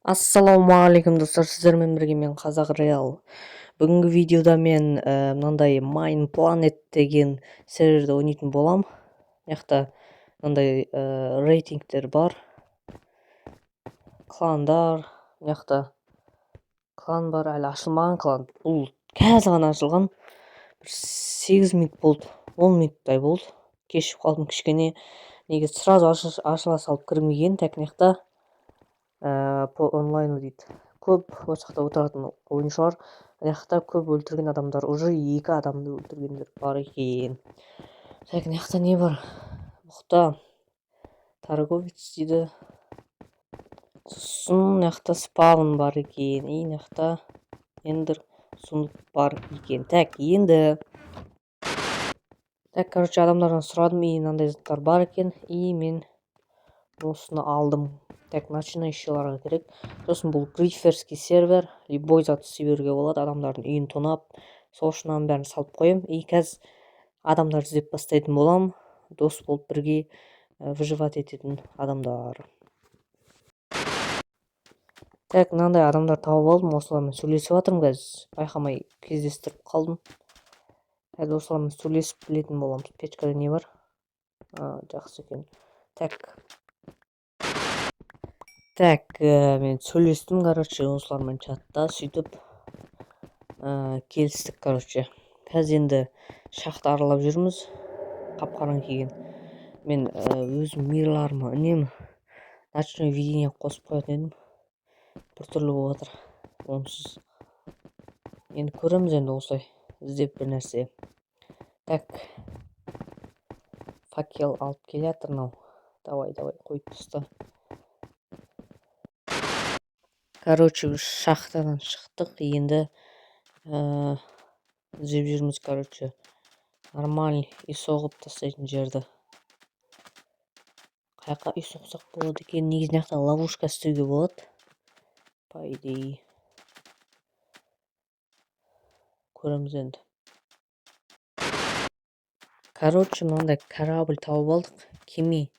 Ассалаумағалейкум достар, сіздермен бірге мен Қазақ Реал. Бүгінгі видеода мен мынандай Mine Planet деген серверде ойнайтын болам. Яқта мынандай рейтингтер бар. Кландар, яқта клан бар, әлі ашылмаған клан. Бұл қазір ғана ашылған. 8 минут болды, 10 минуттай болды. Кешіп қалдым кішкене. Неге сразу ашыла салып кірмеген, тәкнекта по онлайну дейді. Көп осы жақта отыратын ойыншылар, жақта көп өлтірген адамдар, уже 2 адамды өлтіргендер бар екен. Так, жақта не бар? Бұқта торговец дейді. Сосын жақта спаун бар екен. Жақта ендер сундук бар екен. Так, енді короче, адамдардан сұрадым, мынандай заттар бар екен, мен осыны алдым. Так, начинающийларға керек. Сосын бұл гриферский сервер, любой зат сүйберуге болады, адамдардың үйін тонап, сол үшін бәрін салып қоям. Қазір адамдар іздеп бастайтын болам, дос болып бірге выживать ететін адамдар. Так, мынандай адамдар тауып алдым, осылармен сөйлесіп жатырмын қазір, байқамай кездестіріп қалдым. Қазір осылармен сөйлесіп білетін боламыз. Печкада не бар? Жақсы екен. Так, мен сөйлестім, короче, осылармен чатта, сөйтіп келістік, короче. Қазір енді шақты аралап жүрміз, қап-қараң келген. Мен өзім мирларыма үнемі ночной видение қосып қоятын едім. Біртүрлі болып жатыр, онсыз. Енді көреміз енді осылай, іздеп бір нәрсе. Так, факел алып келе жатыр мынау. Давай, қойып таста. Короче, біз шахтадан шықтық, енді іздеп жүрміз, короче. Нормальный үй соғып тастайтын жерді. Қайқа үй соқсақ болады екен, негізінен жақта ловушка істеуге болады. По идее. Көреміз енді. Короче, мынандай корабль тауып алдық, кеме.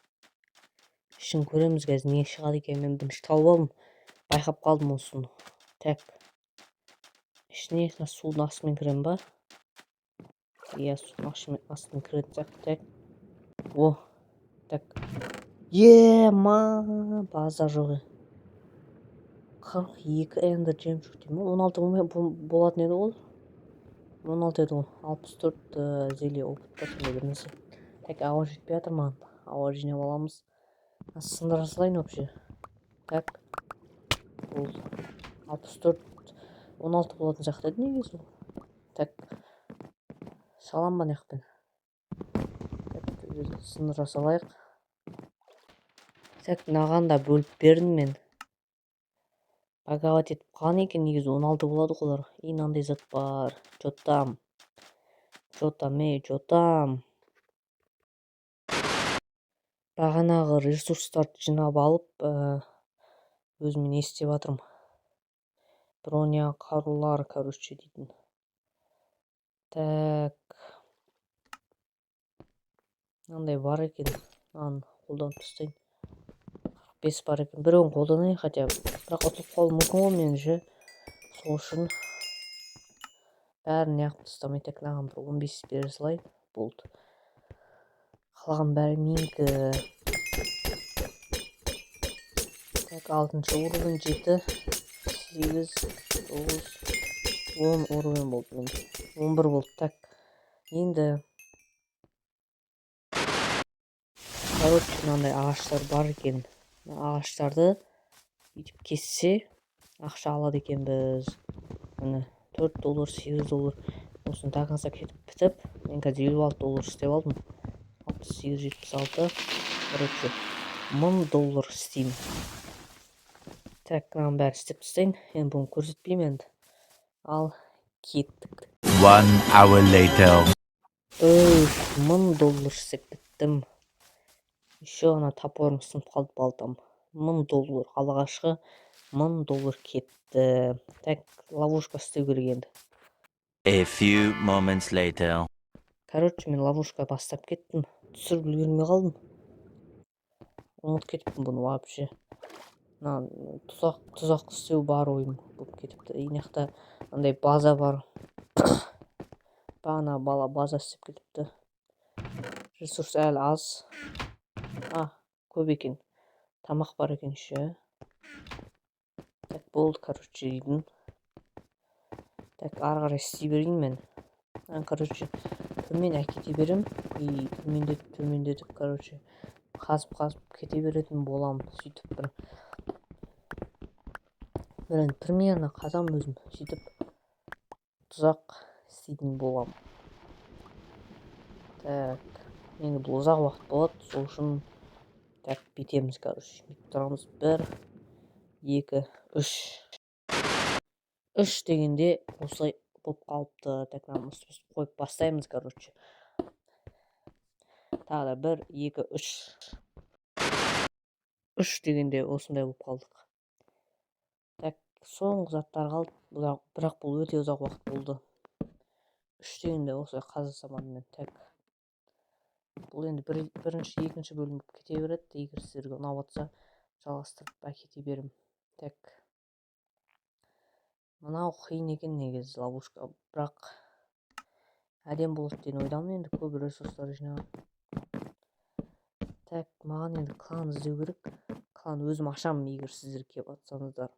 Ішін көреміз қазір, не шығады екен, мен бірінші тауып алдым. Байқап қалдым осыны. Так. Ішіне судың астымен кірем ба? Судың астымен кіретін сияқты. Так. Так. База жоғы. 42 эндер жемшік дейм, 16 болатын еді ол. 16 еді ол. 64 зеле опытта сондай бір нәрсе. Так, ауа жетпей жатыр маған. Ауа жинап аламыз. Сындыра салайын вообще. Так. Ол 64 16 болатын сияқты еді негізі. Так. Салам ба неқпен. Так, сындыра салайық. Так, мынаған да бөліп бердім мен. Багават етіп қалған екен, негізі 16 болады қолар. Мынандай зат бар. Жотам. Бағанағы ресурстарды жинап алып, өзіме не істеп жатырмын. Броня, қарулар, короче, дейтін. Так. Мынандай бар екен. Мынаны қолданып тастайын. 5 бар екен. Біреуін қолданайын, хотя бірақ ұтылып қалуы мүмкін ғой меніңше. Сол үшін бәрін неғып тастамай, тек мынаған бір 15 бере салайын. Болды. Қалған бәрі менікі. Так, 6-шы уровень 7, 8, 9, 10 уровень болды. 11 болды. Так, енді короче, мынандай ағаштар бар екен. Ағаштарды бүйтіп кессе, ақша алады екен біз. Міне, $4, $8. Осыны до конца кетіп бітіп, мен қазір $56 істеп алдым. 68, 76. Короче, $1000 істеймін. Так, мынаны бәрі істеп тастайын. Енді бұны көрсетпеймін енді. Ал, кеттік. 1 hour later. $1000 істеп біттім. Еще ана топорым сынып қалды, балтам. $1000. Алғашқы $1000 кетті. Так, ловушка істеу керек енді. A few moments later. Короче, мен ловушка бастап кеттім. Түсіріп үлгермей қалдым. Ұмыт кетіппін бұны вообще. мына тұзақ істеу бар ойым болып кетіпті. Мына жақта андай база бар. Бағана бала база істеп кетіпті. Ресурс әлі аз. Көп екен. Тамақ бар екен еще. Так, болды, короче, үйдің. Так, ары қарай істей берейін мен. Короче, төмен әкете берем. И төмендетіп, короче, қазып кете беретін болам. Сөйтіп бір примерно қазам өзім. Сөйтіп тұзақ істейтін болам. Так, енді бұл ұзақ уақыт болады. Сол үшін так бүйтеміз, короче. Тұрамыз 1, 2, 3. 3 дегенде осылай болып қалыпты. Так, қойып бастаймыз, короче. Тағы да 1, 2, 3. 3 дегенде осындай болып қалдық. Так, соңғы заттар қалды. Бірақ бұл өте ұзақ уақыт болды. 3 дегенде осылай қазасам мен. Так. Бұл енді бірінші, екінші бөлім болып кете береді. Егер сіздерге ұнап жатса, жалғастырып әкете берем. Так. Мынау қиын екен негізі ловушка, бірақ әдем болады деген ойдамын. Енді көп ресурстар жинаған. Так, маған енді клан іздеу керек. Клан өзім ашамын, егер сіздер келіп жатсаңыздар.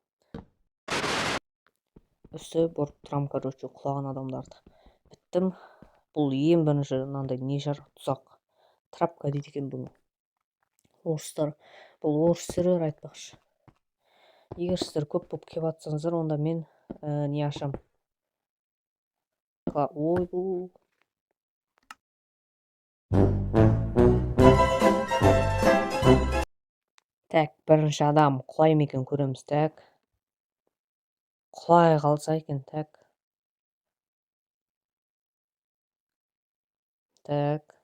Үсті борып тұрам, короче, құлаған адамдарды. Біттім. Бұл ең бірінші мынандай не жар тұзақ. Трапка дейді екен бұны. Орыстар. Бұл орыс сервер айтпақшы. Егер сіздер көп болып келіп жатсаңыздар, онда мен не ашам. Ой, бұл. Так, бірінші адам құлай ма екен көреміз. Так. Құлай қалса екен. Так. Так.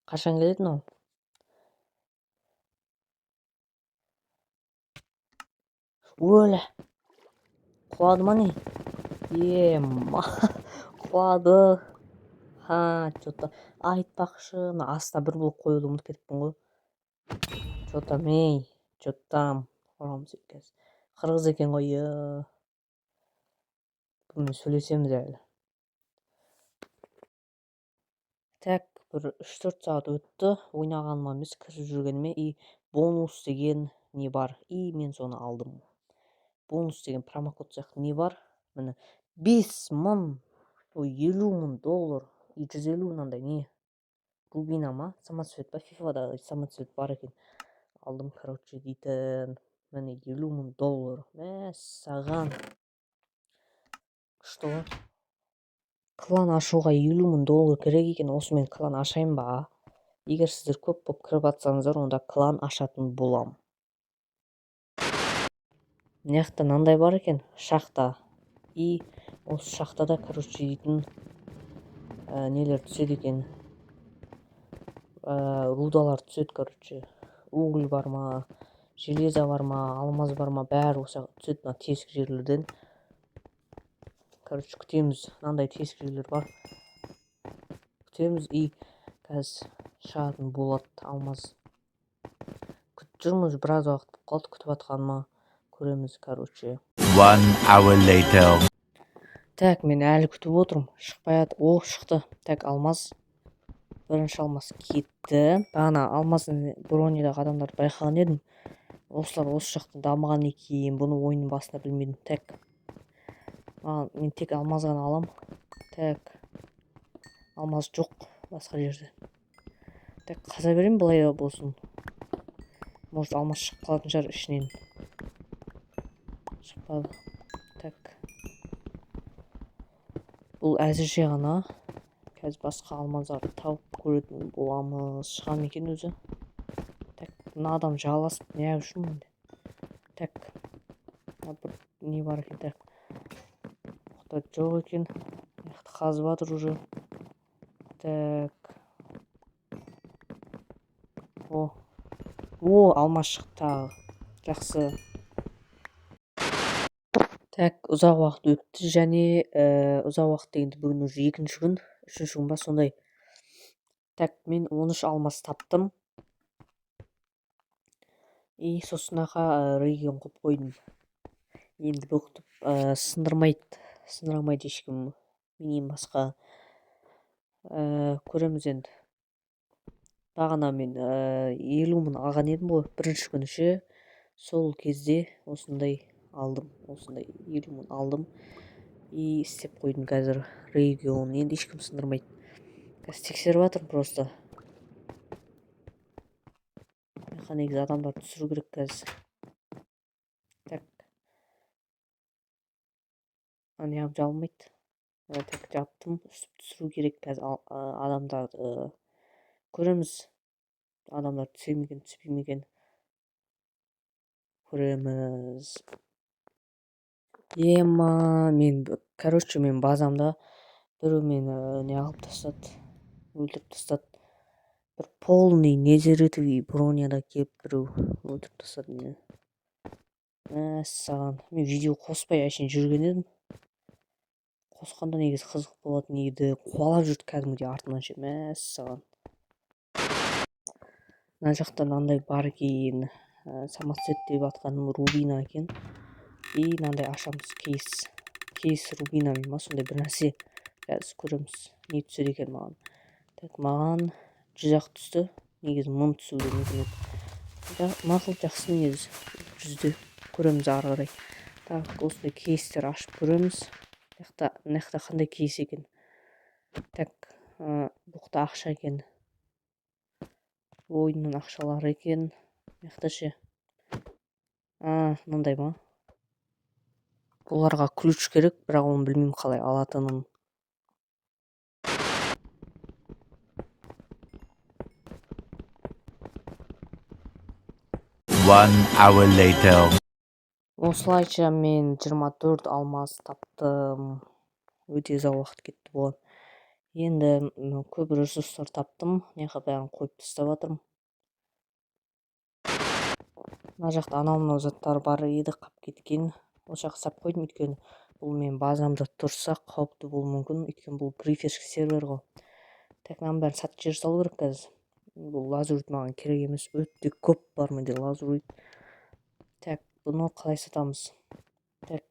Қашан келеді мынау? Өлі. Құлады ма не? Құлады. Что-то айтпақшы. Астына бір болып қоюды ұмытып кетіппін ғой. Что-то қорамыз екен. Қырғыз екен ғой. Бұны сөйлесеміз әлі. Так, бір 3-4 сағат өтті. Ойнағаныма емес, кіріп жүргеніме. И бонус деген не бар. И мен соны алдым. Бонус деген промокод сияқты не бар. Міне 5000, $50,000 и 150 мынандай не. Рубина ма? Самоцвет па? FIFA-да самоцвет бар екен. Алдым, короче, дейтін. Міне $50,000. Мәссаған. Что? Клан ашуға $50,000 керек екен. Осы мен клан ашайын ба? Егер сіздер көп болып кіріп жатсаңыздар, онда клан ашатын болам. Мынаяқта мынандай бар екен. Шахта. И осы шахтада, короче, дейтін нелер түседі екен. Рудалар түседі, короче. Уголь бар ма, железо бар ма, алмаз бар ма, бәрі осы түседі мына тесік жерлерден. Короче, күтеміз. Мынандай тесік жерлер бар. Күтеміз. И қазір шығатын болады алмаз. Күтіп жүрміз, біраз уақыт болып қалды. Күтіп жатқаныма көреміз, короче. 1 hour later. Так, мен әлі күтіп отырмын. Шықпай жатыр. Шықты. Так, алмаз. Бірінші алмаз кетті. Бағана алмаздың бронедағы адамдарды байқаған едім. Осылар осы жақта дамыған екен. Бұны ойынның басында білмедім. Так. Мен тек алмаз ғана алам. Так. Алмаз жоқ басқа жерде. Так, қаза берем, былай болсын. Может, алмаз шығып қалатын шығар ішінен. Шықпады. Так. Бұл әзірше ғана. Қазір басқа алмаздарды тауып көретін боламыз. Шығам екен өзі. Так, мына адам жағаласып не үшін менде. Так. Бір не бар екен. Так. Құда жоқ екен. Қазып жатыр уже. Так. Алмаз шықты. Жақсы. Так, ұзақ уақыт өтті және ұзақ уақыт дегенде бүгін уже екінші күн, үшінші күн ба сондай. Так, мен 13 алмаз таптым. сосын аха регион қойып қойдым. Енді бұқтып сындырмайды ешкім менен басқа. Көреміз енді. Бағана мен 50 мың алған едім ғой бірінші күні ше. Сол кезде осындай алдым. Осындай 50 мың алдым. Істеп қойдым қазір регион. Енді ешкім сындырмайды. Қазір тексеріп жатырмын просто. Негізі адамдар түсіру керек қазір. Так. Неғып жалмайды. Так жаптым. Түсіру керек қазір адамдарды. Көреміз. Адамдар түсе ме екен, түспей ме екен. Көреміз. Мен базамда біреу мені неғылып тастады. Өлтіріп тастады. Бір полный незеретовый броняда келіп біреу өлтіріп тастады мені. Мәссаған. Мен видео қоспай әшейін жүрген едім. Қосқанда негізі қызық болатын еді. Қуалап жүрді кәдімгідей артынан ше. Мәссаған. Мына жақта мынандай бар екен. Самоцвет деп атқаным рубина екен. Мынандай ашамыз кейс рубинамен ма сондай бір нәрсе. Қазір көреміз. Не түседі екен маған. Так, маған 100-ақ түсті. Негізі 1000 түсуі мүмкін еді. Мақұл, жақсы негізі. 100-де көреміз ары қарай. Так, осындай кейстер ашып көреміз. Мына қандай кейс екен. Так, бұқта ақша екен. Ойынның ақшалары екен. Мына ше. Мындай ма? Бұларға ключ керек, бірақ оны білмеймін қалай алатынын. 1 hour later. Осылайша мен 24 алмаз таптым. Өте ұзақ уақыт кетті бұған. Енді көп ресурстар таптым. Неға бәрін қойып тастап жатырмын. Мына жақта анау заттар бар еді қап кеткен. Ол жаққа сап қойдым, өйткені бұл мен базамда тұрса қауіпті болуы мүмкін. Өйткені бұл гриферский сервер ғой. Так, мынаны бәрін сатып жер салу керек қазір. Бұл лазурит маған керек емес. Өте көп бар менде лазурит. Так, бұны қалай сатамыз? Так.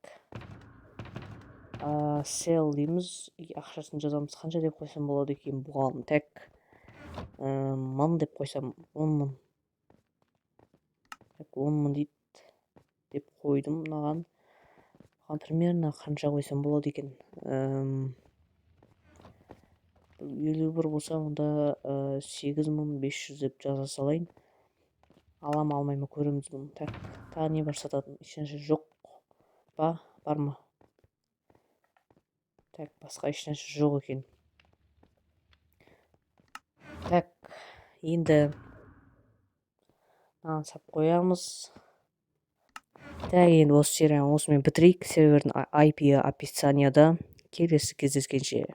Sell дейміз. Ақшасын жазамыз. Қанша деп қойсам болады екен бұған? Так. 1000 деп қойсам 10 мың. Так, 10 мың дейді. Деп қойдым мынаған. Примерно қанша қойсам болады екен? 51 болса, онда 8500 деп жаза салайын. Алам алмайма көреміз бұны. Так, тағы не бар сататын? Ешнәрсе жоқ па? Бар ма? Так, басқа ешнәрсе жоқ екен. Так, енді сап қоямыз. Так, енді осы серияны осымен бітірейік. Сервердің IP описанияда. Келесі кездескенше.